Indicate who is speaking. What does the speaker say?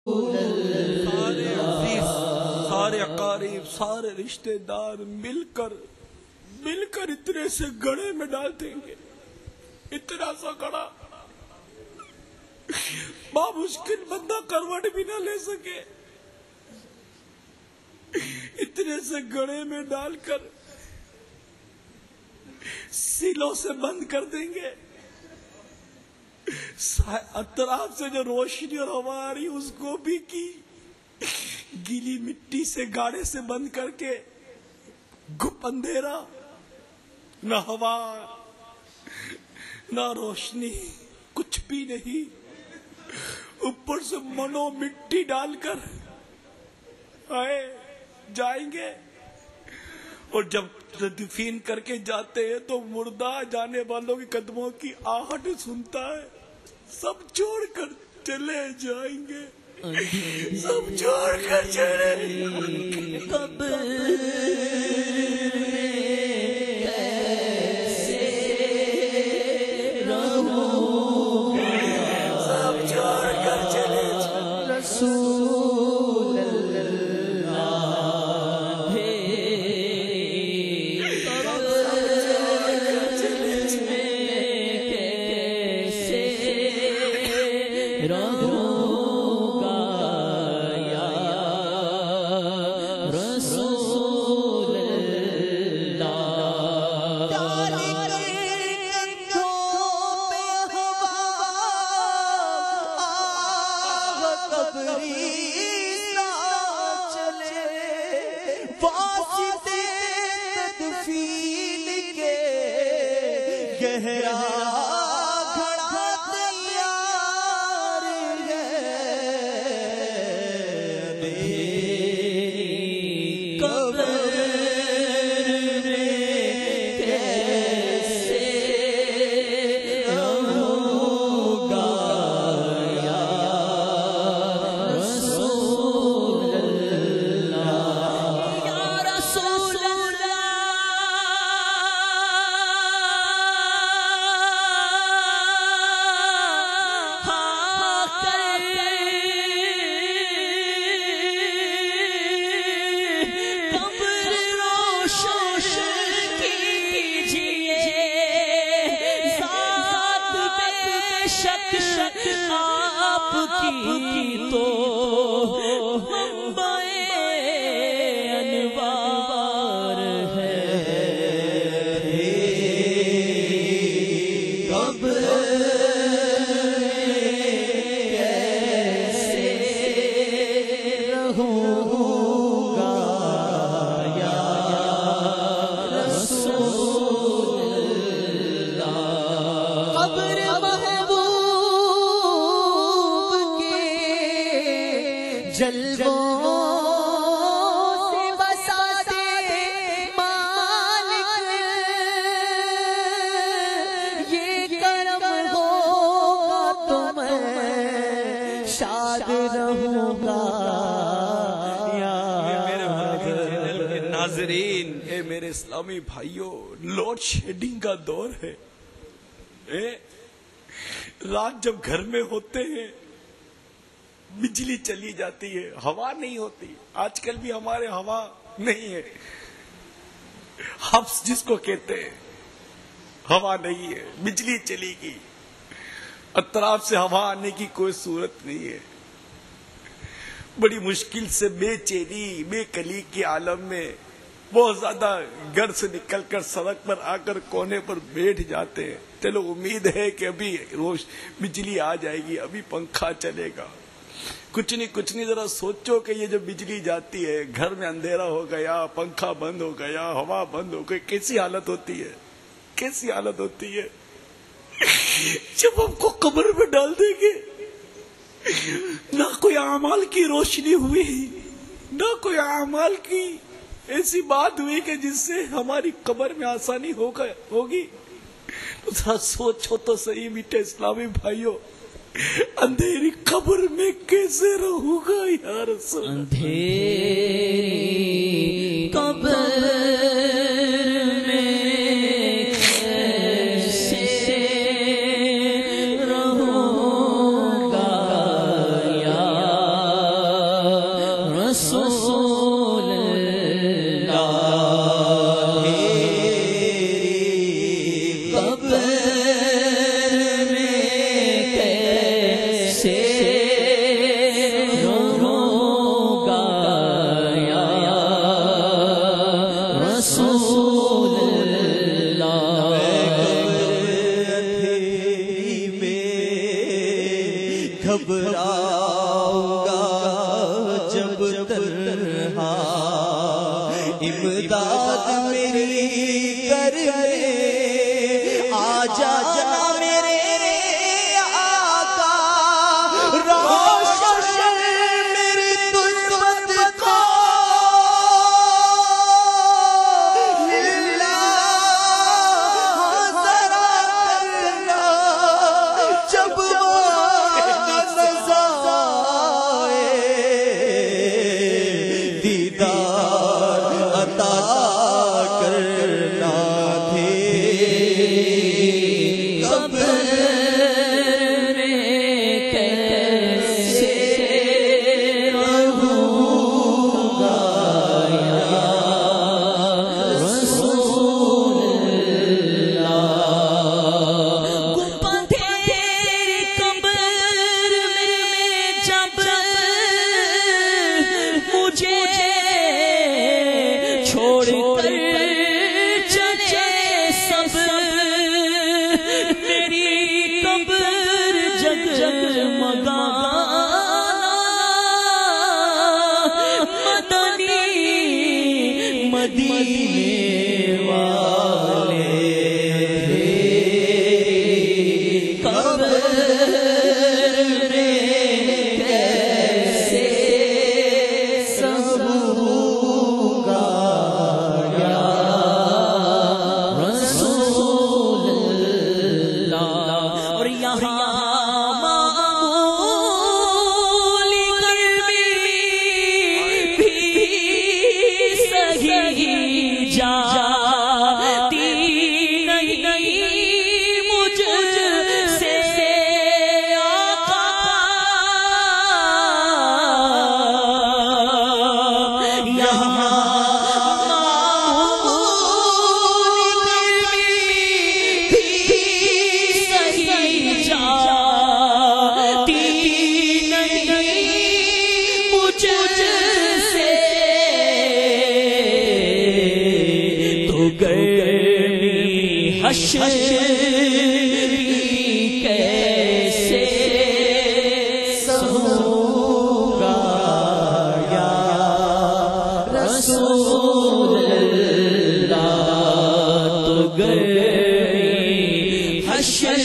Speaker 1: سارے عزیز، سارے قریب، سارے رشتے دار مل کر اتنے سے گڑھے میں ڈال دیں گے، اتنا سا گڑھا بامشکل بندہ کروٹ بھی نہ لے سکے، اتنے سے گڑھے میں ڈال کر سیلوں سے بند کر دیں گے۔ اطراف سے جو روشنی اور ہوا آ رہی اس کو بھی کی گیلی مٹی سے گاڑے سے بند کر کے، گپ اندھیرا، نہ ہوا نہ روشنی، کچھ بھی نہیں، اوپر سے منو مٹی ڈال کر آئے جائیں گے۔ اور جب تدفین کر کے جاتے ہیں تو مردہ جانے والوں کے قدموں کی آہٹ سنتا ہے، سب چھوڑ کر چلے جائیں گے، سب چھوڑ کر چلے سب چھوڑ کر چلے رسول کی تو انوار ہے، قبر کیسے رہوں گا یا رسول اللہ، قبر جلووں سے بسا دے مالک، یہ کرم ہوگا تو میں شاد رہوں گا یا ناظرین۔ اے میرے اسلامی بھائیوں، لوڈ شیڈنگ کا دور ہے۔ رات جب گھر میں ہوتے ہیں بجلی چلی جاتی ہے، ہوا نہیں ہوتی، آج کل بھی ہمارے ہوا نہیں ہے، حبس جس کو کہتے ہیں، ہوا نہیں ہے، بجلی چلی گئی، اطراف سے ہوا آنے کی کوئی صورت نہیں ہے، بڑی مشکل سے بے چینی بے کلی کے عالم میں بہت زیادہ گھر سے نکل کر سڑک پر آ کر کونے پر بیٹھ جاتے ہیں۔ چلو امید ہے کہ ابھی بجلی آ جائے گی، ابھی پنکھا چلے گا، کچھ نہیں، ذرا سوچو کہ یہ جو بجلی جاتی ہے، گھر میں اندھیرا ہو گیا، پنکھا بند ہو گیا، ہوا بند ہو گئی، کیسی حالت ہوتی ہے، کیسی حالت ہوتی ہے جب ہم کو قبر میں ڈال دیں گے، نہ کوئی اعمال کی روشنی ہوئی، نہ کوئی اعمال کی ایسی بات ہوئی کہ جس سے ہماری قبر میں آسانی ہوگی۔ تو ذرا سوچو تو صحیح میٹھے اسلامی بھائیوں، اندھیری قبر میں کیسے رہوں گا یا رسول؟ اندھیری قبر میں کیسے رہوں گا یا
Speaker 2: رسول اللہ قبر میں کیسے روں گا یا رسول اللہ
Speaker 3: گھبراؤں گا جب تنہا امداد میری کر آ جا میرے آقا روشن میری تجھ کو للہ ذرا کرنا جب دیدار عطا کرنا تھے
Speaker 2: قبر میں کیسے رہوں گا یا رسول اللہ گنبد قبر میں جب مجھے چھوڑ کر چلے سب میری قبر جگمگانا مدنی مدینے والے قبر میں کیسے سہوں گا یا رسول اللہ اور یہاں معمول قلبی بھی صحیح جاتی نہیں مجھ سے آقا یہاں معمول قلبی بھی صحیح جاتی نہیں مجھ سے تو گرمی حشر کیسے سہوں گا یا رسول اللہ تو گرمی حشر